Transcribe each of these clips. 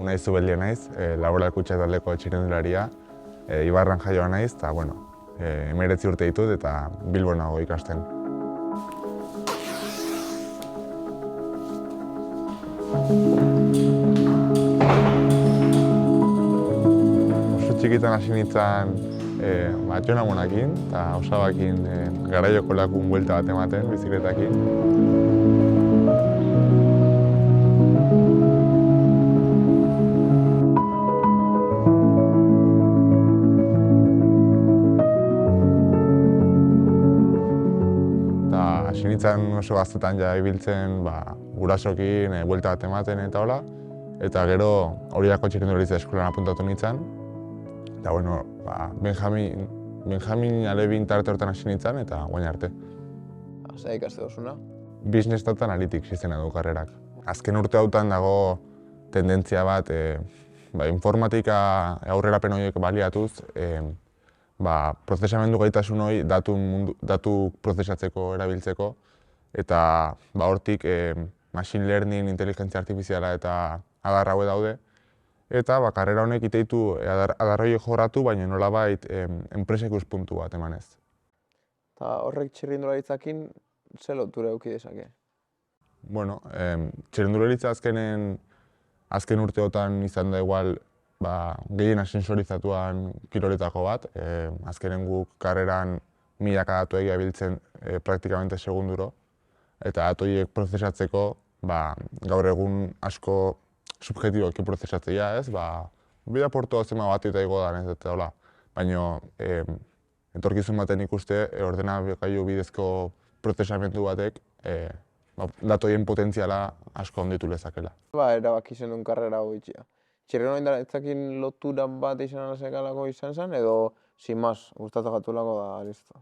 Unai Zubeldia naiz, Laboral Kutxa taldeko txirrindularia, Ibarran jaioa naiz, eta, 19 urte ditut eta Bilbon nago ikasten. Oso txikitan hasi nintzen Jon Amonakin eta Osabakin garaioko lakun buelta bat ematen, bizikletakin. Hasi nintzen oso gaztetan ja ibiltzen gurasokin buelta bat ematen eta hola. Eta gero Oriako txirrindularitza eskolan apuntatu nintzen. Eta Benjamin Alebin tarte hortan hasi nintzen eta guain arte. Zer ikaste duzuna? Business Data Analytics izena du karrerak. Azken urte hautan dago tendentzia bat, informatika aurrerapen horiek baliatuz, prozesamendu gaitasun hori datu prozesatzeko, erabiltzeko, eta hortik machine learning, inteligentzia artifiziala eta adar hauek daude. Eta karrera honek iteitu adar horiek jorratu, baina nolabait enpresa ikuspuntu bat emanez. Eta horrek txirrindularitzakin ze lotura eduki dezake? Txirrindularitza azken urteotan izan da igual gehien asensorizatuan kiroletako bat. Azkenen guk karreran milaka datu egia biltzen praktikamente segunduro. Eta datu horiek prozesatzeko, gaur egun asko subjektiboki prozesatzea, ez? Bida portua zema bat eta igodan, ez? Eta hola. Baina etorkizun baten ikuste, ordenagailu bidezko prozesamendu batek datu horien potentziala asko handitu lezakela. Erabaki zenuen karrera hau itxia. Txirrindularitzakin lotura bat izan asekalako izan zen, edo sin más, gustatzen jatulako da listo?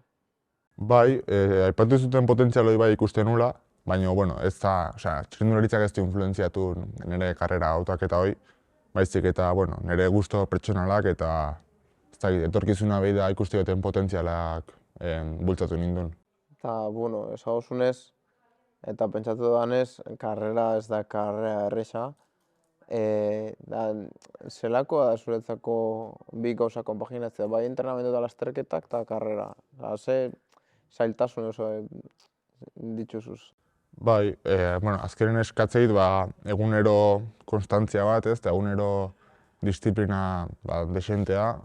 Aipatu zuten potentzialoi ikusten nula, baina, ez da, txirrindularitzak ez du influenziatu nire karrera autaketa hoi, baizik eta, nire gusto pertsonalak eta etorkizuna behi da ikusti duten potentzialak bultzatu nindun. Eta, esagozunez, eta pentsatu dudanez, karrera ez da karrera erresa. Zelakoa da zuretzako bi gauza konpaginatzea, bai entrenamendu eta lasterketak eta karrera. Ze zailtasun oso dituzuz? Azkenen eskatzeit egunero konstantzia bat, eta egunero disiplina desentea.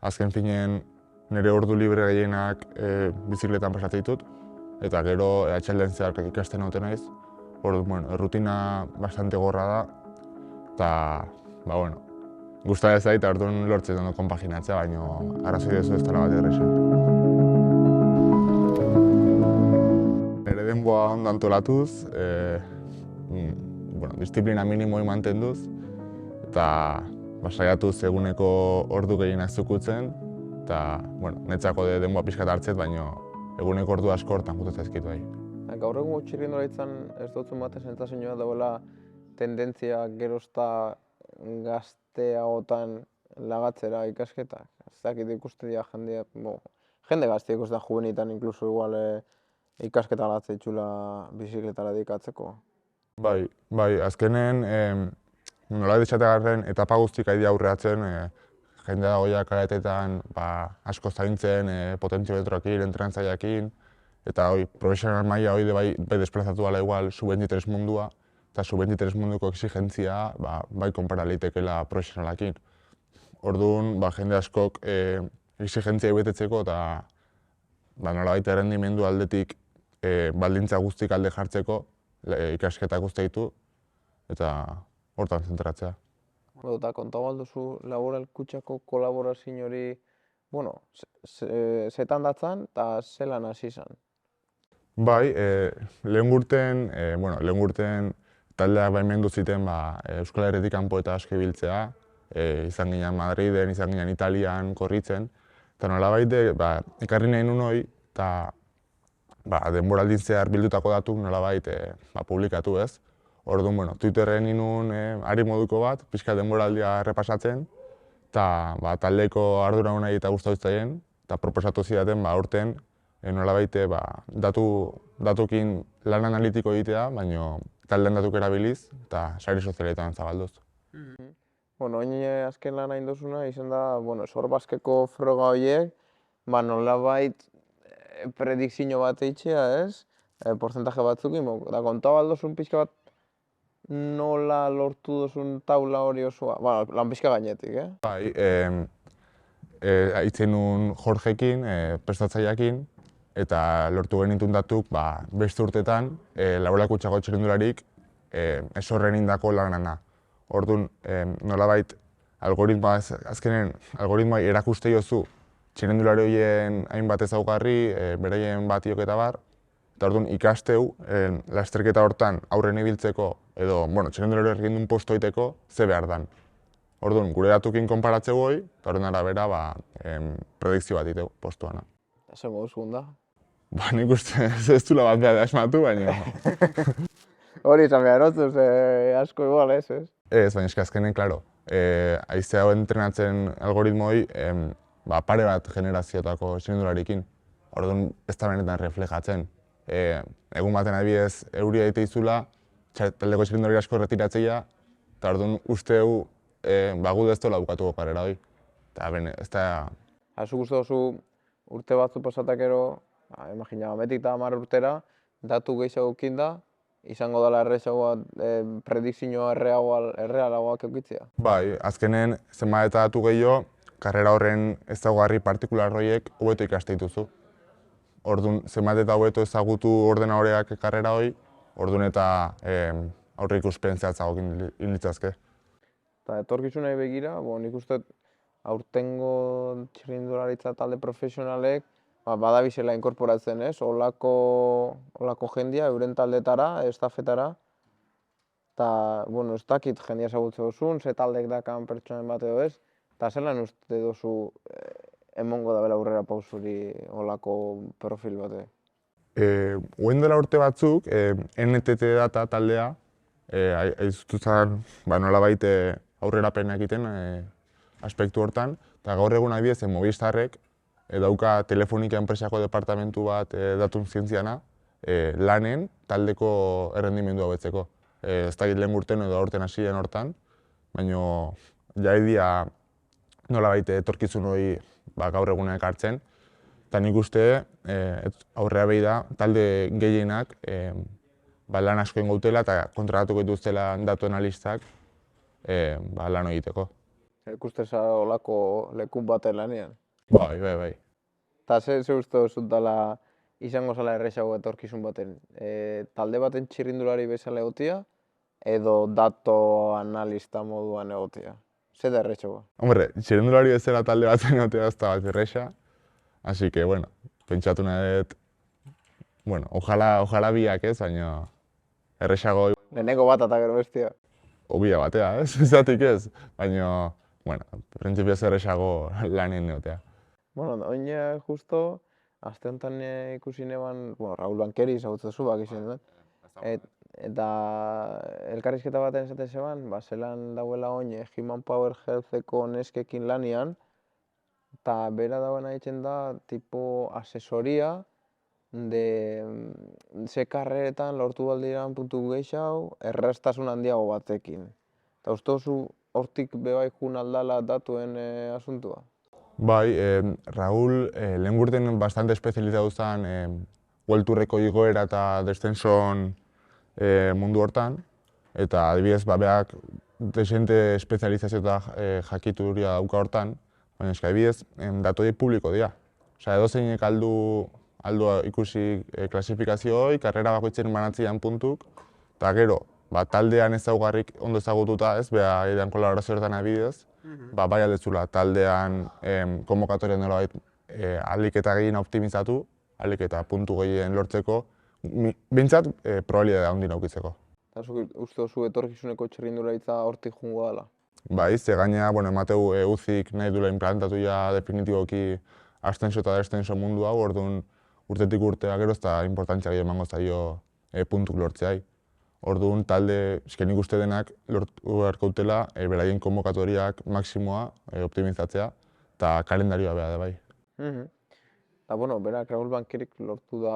Azken finen nire ordu libre gehienak bizikletan pasatzen ditut, eta gero atxaldean zehar ikasten naute naiz. Rutina bastante gorra da, eta gustatzen zait orduan lortzen dut konpaginatzea, baina arrazoi dezu ez dela bat erresa. Nire denboa ondo antolatuz, disiplina minimoi mantenduz, eta saiatuz eguneko ordu gehienak zukutzen, eta netzako denboa pixkat hartzet, baina eguneko ordu asko hortan jutu zaizkitu bai. Gaur egun txirrindularitzan ez dutzen bate sentsazioa dagoela tendentzia gerozta gazteagotan lagatzera ikasketak. Ez dakit ikuste dira jende gazte ikusten da juvenitan inkluso igual ikasketa lagatzea itxula bizikletara dedikatzeko. Azkenen nola ditxategarren etapa guztik aidi aurreatzen, jende dagoia karatetan asko zaintzen, potentziometroekin, entrenantzaileekin, eta profesional maila hori bai desplazatu ala igual sub-23 mundua, eta sub-23 munduko exigentzia bai konpara leitekela profesionalakin. Orduan, jende askok exigentzia betetzeko eta nolabait errendimendu aldetik baldintza guztik alde jartzeko ikasketak uste ditu eta hortan zentratzea. Eta konta balduzu Laboral Kutxako kolaborazio hori, zetan datzan eta zelan hasi izan? Lehen urten taldeak baimendu ziten Euskal Herritik kanpo eta asko ibiltzea, izan ginen Madriden, izan ginen Italian korritzen, eta nolabait ekarri nahi nun hori, eta denboraldin zehar bildutako datuk nolabait publikatu ez. Orduan, Twitterren inun ari moduko bat, pixka denboraldia errepasatzen, eta taldeko ardura nahi eta gustatu zaien, eta proposatu zidaten aurten nolabait datukin lan analitiko egitea, baina taldean datuk erabiliz eta sare sozialetan zabalduz. Bueno, oin azken lan hain dozuna izan da, bueno, Sorbaskeko froga horiek, ba, nolabait predikzio bat eitxea, ez? Porcentaje batzukin, da konta baldozun pixka bat nola lortu dozun taula hori osoa, bueno, lan pixka gainetik, Bai, aitzen nun Jorgekin, prestatzaileakin, eta lortu genitun datuk, beste urtetan, Laborako Txago txirrindularik esorren indako lanana. Orduan, nolabait, azkenen algoritmoa erakuste jozu txirrindulari horien hainbat ezaugarri, beraien batiok eta bar, eta orduan ikasteu, lasterketa hortan aurren ibiltzeko, edo, txirrindulari horrekin duen posto egiteko, ze behar dan. Orduan, gure datukin konparatzeu hoi, eta horren arabera, predikzio bat iteu postuana. Zer moduzun da? Nik uste ez dula bat behar asmatu, baina... Hori izan behar otuz, asko igual, ez? Ez, baina eska azkenen, klaro, haize hau entrenatzen algoritmoi, pare bat generazioetako txirrindularikin. Orduan, ez da benetan reflejatzen. Egun baten adibidez, euria daite izula, taldeko txirrindulari asko retiratzea, eta orduan usteu gude ez dola bukatuko karrera hori. Eta bene, ez da... Zuk uste duzu urte batzu pasatakero, imagina, metik eta 10 urtera, datu gehiago da, izango dela errezagoa predikzioa errealagoak eukitzea? Bai, azkenen zenbat eta datu gehiago, karrera horren ezaugarri partikular horiek hobeto ikaste dituzu. Orduan, zenbat eta hobeto ezagutu ordena horreak karrera hori, orduan eta aurre ikuspen zehatzago litzazke. Eta etorkizunari begira, nik uste aurtengo txirrindularitza talde profesionalek badabizela inkorporatzen, ez? Olako jendia euren taldetara, estafetara. Eta, ez dakit jendia ezagutze duzun, ze taldek dakan pertsonen bat edo ez. Eta zelan uste duzu emongo da bela aurrera pausuri olako profil bate? Oen dela urte batzuk, NTT Data taldea, aizutu zen nolabait aurrerapen egiten aspektu hortan, eta gaur egun adibidez Movistarrek dauka Telefonika enpresako departamentu bat datun zientziana lanen taldeko errendimendua hobetzeko. Ez dakit lehen urten edo aurten hasien hortan, baina jaidia nolabait etorkizun hori gaur egunak hartzen. Eta nik uste aurrera behi da talde gehienak lan asko ingautela eta kontratatuko dituztela datu analistak lan egiteko. Ikusteza olako lekun baten lanean? Bai. Eta ze uste duzut dela izango zela errezago etorkizun baten? Talde baten txirrindulari bezala egotia edo dato analista moduan egotia? Ze da errezagoa? Hombre, txirrindulari bezala talde baten egotia ez da bat erreza. Así que, pentsatu nahi dut, ojalá biak ez, baina errezago... Lehenengo bat eta gero bestia. Obia batea, ez? Zatik ez, baina, printzipioz errezago lanen egotea. Oin justo, aste honetan ikusi neban, Raul Bankeri ezagutzen zu izan dut. Eta elkarrizketa baten esaten zeban, zelan dauela oin Human Power Healtheko neskekin lanian, eta bera dagoena egiten da, tipo asesoria, ze karreretan lortu baldiran puntu gehiago, erraztasun handiago batekin. Eta uste duzu hortik bebai jun aldala datuen asuntua? Bai, Raul lehen urten bastante espezializatu zen World Tourreko igoera eta descenson mundu hortan. Eta adibidez, beak desente espezializazio eta jakituria dauka hortan, baina eska adibidez, datu hori publiko dira. Osa, edozeinek aldu ikusi klasifikazio hori, karrera bakoitzen banatzean puntuk, eta gero, taldean ezaugarrik ondo ezagututa ez, beha edan kolaborazio horretan adibidez, bai aldetzula taldean konbokatorian nolabait ahalik eta gehien optimizatu, ahalik eta puntu gehien lortzeko, behintzat probabilidadea handien aukitzeko. Eta uste duzu etorkizuneko txirrindularitza hortik jungo dela? Bai, ze gaina, emateu UCIk nahi duela implantatu ja definitiboki ascenso eta descenso mundu hau, orduan urtetik urtea gero eta importantzia gehiago emango zaio puntuk lortzeai. Orduan talde, nik uste denak lortu beharko dutela beraien konbokatoriak maksimoa optimizatzea eta kalendarioa beha da bai. Eta, berak Raul Bankerik lortu da,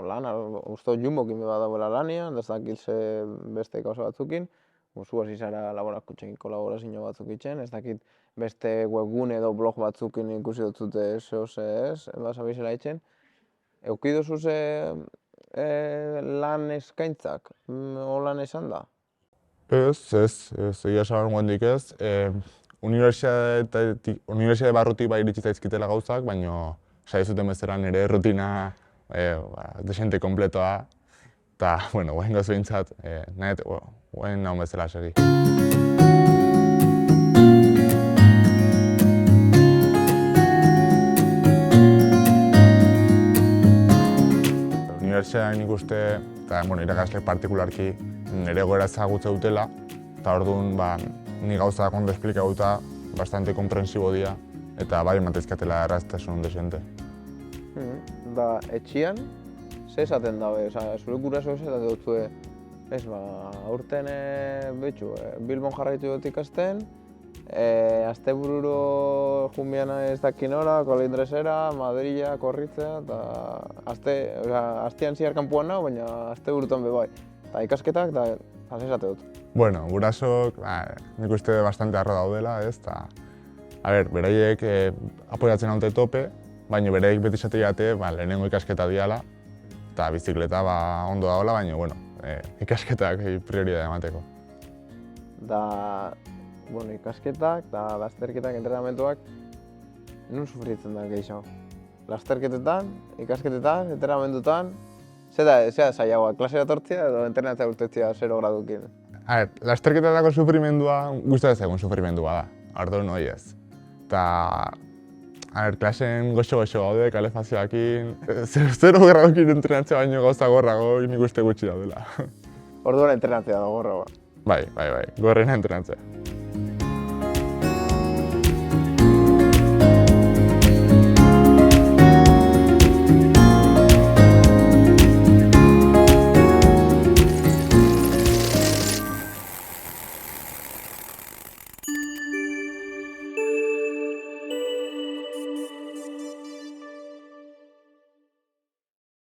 lana, uste dut Jumbokin bada dagoela lanian, ez dakit ze beste gauza batzukin, zu hasi zara laborakutxekin kolaborazio batzuk itzen, ez dakit beste webgune edo blog batzukin ikusi dutzute ez, basabizela itzen. Euki duzu lan eskaintzak, holan esan da? Ez, egia esan guendik ez. Unibertsitate barrutik bai iritsi zaizkitela gauzak, baina saizuten bezala nire rutina desente kompletoa. Eta, bueno, guen goz behintzat, guen naun bezala segi. Unibertsitatean nik uste, eta irakasle partikularki, nire goera ezagutze dutela, eta orduan ni gauzak ondo esplikatuta, bastante komprensibo dira, eta bai emateizkatela erraztasun desente. Da, etxian, ze esaten dabe, zure guraso ez esaten dutzue, aurten Bilbon jarraitu dut ikasten, astebururo junbiana ez dakinora, kolindresera, Madrila, korritzea, eta astean ziar kanpoan nago, baina asteburutan be bai. Eta ikasketak, eta esate dut. Bueno, gurasok nik uste bastante arro daudela, ez? Beraiek apoiatzen haute tope, baina beraiek beti esate jate lehenengo ikasketa diala, eta bizikleta ondo daola, baina, bueno, ikasketak prioridade emateko. Ikasketak eta lasterketak, entrenamentuak, nun sufritzen da gehiago? Lasterketetan, ikasketetan, entrenamentutan, zera zailagoa, klasera tortzia edo entrenatzea urtetzia 0 gradukin? Lasterketetako sufrimendua gustatzen zaigun sufrimendua da, orduan hori ez. Eta, klasen goxo-goxo gaude, kalefazioakin, 0 gradukin entrenatzea baino gauza gorrago nik uste gutxi daudela. Orduan entrenatzea da gorragoa. Bai, gorrena entrenatzea.